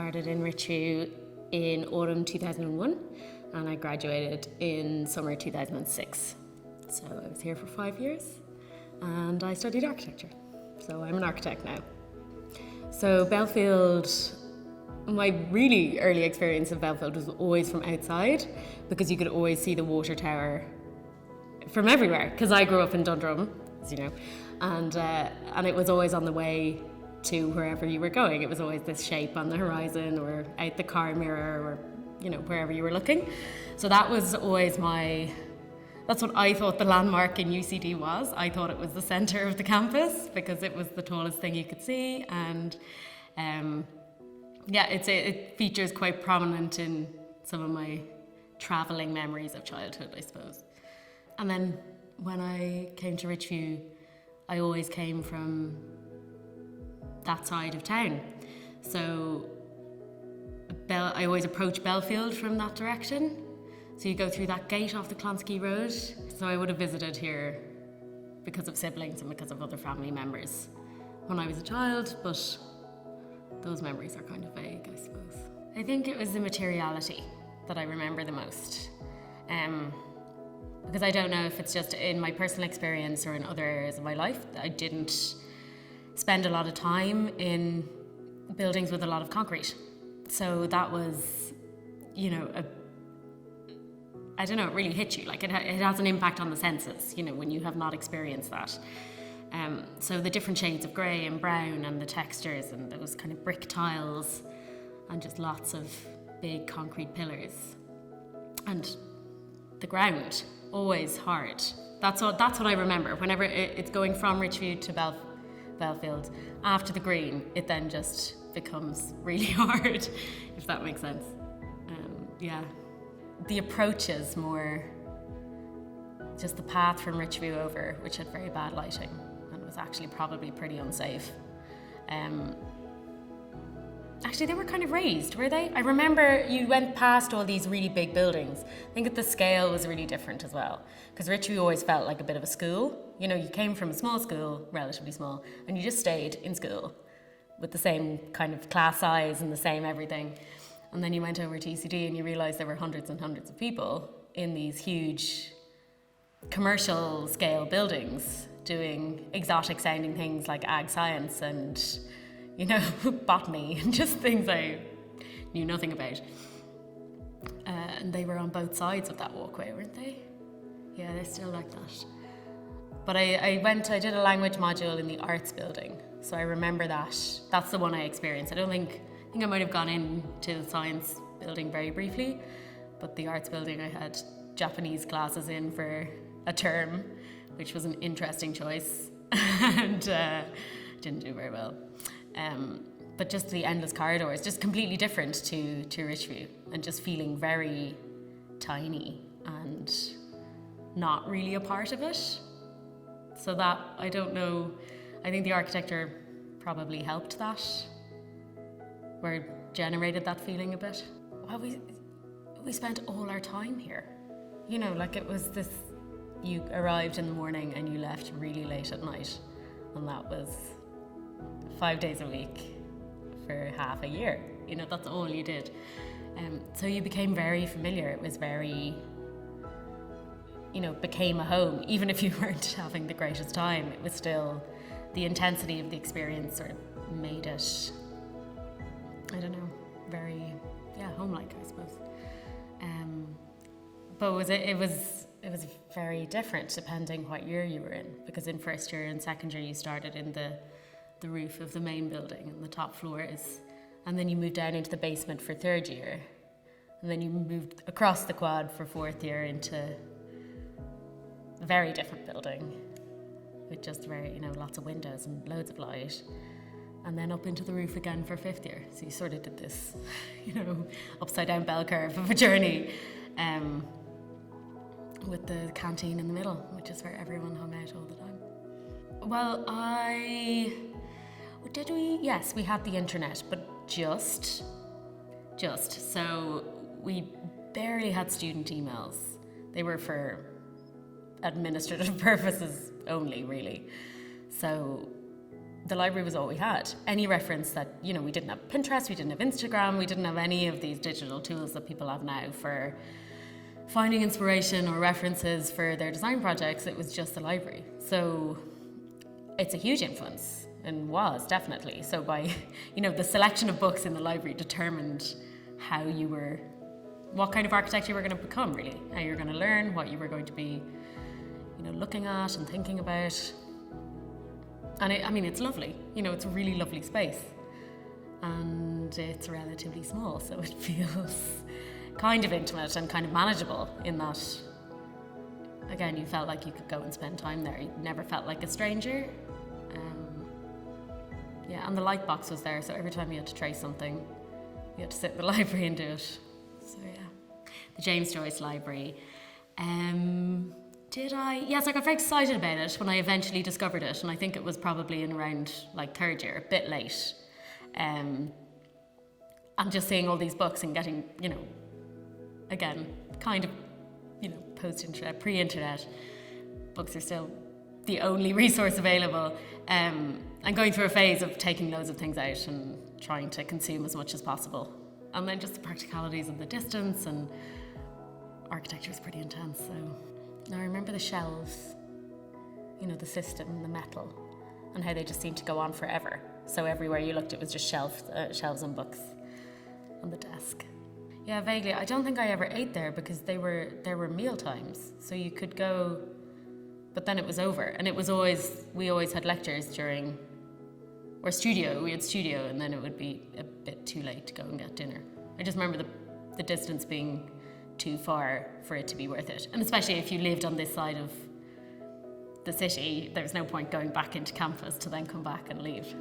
started in Richview in autumn 2001 and I graduated in summer 2006. So I was here for 5 years and I studied architecture. So I'm an architect now. So Belfield, my really early experience of Belfield was always from outside because you could always see the water tower from everywhere because I grew up in Dundrum, as you know, and it was always on the way to wherever you were going. It was always this shape on the horizon or out the car mirror or, you know, wherever you were looking. So that was always that's what I thought the landmark in UCD was. I thought it was the centre of the campus because it was the tallest thing you could see, and it features quite prominent in some of my travelling memories of childhood, I suppose. And then when I came to Richview, I always came from that side of town. So I always approach Belfield from that direction. So you go through that gate off the Clonskeagh Road. So I would have visited here because of siblings and because of other family members when I was a child, but those memories are kind of vague, I suppose. I think it was the materiality that I remember the most. Because I don't know if it's just in my personal experience or in other areas of my life, I didn't spend a lot of time in buildings with a lot of concrete. So that was, you know, I don't know, it really hits you. Like it has an impact on the senses, you know, when you have not experienced that. So the different shades of grey and brown and the textures and those kind of brick tiles and just lots of big concrete pillars. And the ground, always hard. That's what I remember. Whenever it's going from Richview to Belfield, after the green, it then just becomes really hard, if that makes sense. The approaches more just the path from Richview over, which had very bad lighting and was actually probably pretty unsafe. Actually, they were kind of raised, were they? I remember you went past all these really big buildings. I think that the scale was really different as well, because Richview always felt like a bit of a school. You know, you came from a small school, relatively small, and you just stayed in school with the same kind of class size and the same everything. And then you went over to ECD and you realised there were hundreds and hundreds of people in these huge commercial scale buildings doing exotic sounding things like ag science and, you know, botany and just things I knew nothing about. And they were on both sides of that walkway, weren't they? Yeah, they're still like that. But I did a language module in the arts building. So I remember that. That's the one I experienced. I think I might have gone into the science building very briefly, but the arts building I had Japanese classes in for a term, which was an interesting choice and didn't do very well. But just the endless corridors, just completely different to Richview and just feeling very tiny and not really a part of it. So that, I don't know, I think the architecture probably helped that, or generated that feeling a bit. Well, we spent all our time here. You know, like it was this, you arrived in the morning and you left really late at night, and that was 5 days a week for half a year. You know, that's all you did. So you became very familiar. It was very, you know, became a home. Even if you weren't having the greatest time, it was still, the intensity of the experience sort of made it, I don't know, very, home-like, I suppose. But it was very different depending what year you were in, because in first year and second year you started in the roof of the main building and the top floors, and then you moved down into the basement for third year, and then you moved across the quad for fourth year into a very different building with just very, you know, lots of windows and loads of light. And then up into the roof again for fifth year. So you sort of did this, you know, upside down bell curve of a journey, with the canteen in the middle, which is where everyone hung out all the time. Well, yes, we had the internet, but just. So we barely had student emails. They were for administrative purposes only, really. So the library was all we had. Any reference that, you know, we didn't have Pinterest, we didn't have Instagram, we didn't have any of these digital tools that people have now for finding inspiration or references for their design projects. It was just the library. So it's a huge influence, and was definitely. So by, you know, the selection of books in the library determined how you were, what kind of architect you were going to become, really. How you were going to learn, what you were going to be, you know, looking at and thinking about. And I mean, it's lovely. You know, it's a really lovely space. And it's relatively small, so it feels kind of intimate and kind of manageable in that, again, you felt like you could go and spend time there. You never felt like a stranger. Yeah, and the light box was there, so every time you had to trace something, you had to sit in the library and do it. So yeah, the James Joyce Library. Did I? Yes, I got very excited about it when I eventually discovered it, and I think it was probably in around like third year, a bit late. And just seeing all these books and getting, you know, again, kind of, you know, post-internet, pre-internet, books are still the only resource available. And going through a phase of taking loads of things out and trying to consume as much as possible. And then just the practicalities of the distance, and architecture is pretty intense. So now I remember the shelves, you know, the system, the metal, and how they just seemed to go on forever. So everywhere you looked, it was just shelves and books on the desk. Yeah, vaguely. I don't think I ever ate there because there were meal times, so you could go, but then it was over. And it was we always had lectures during, or studio. We had studio, and then it would be a bit too late to go and get dinner. I just remember the distance being too far for it to be worth it, and especially if you lived on this side of the city, there was no point going back into campus to then come back and leave.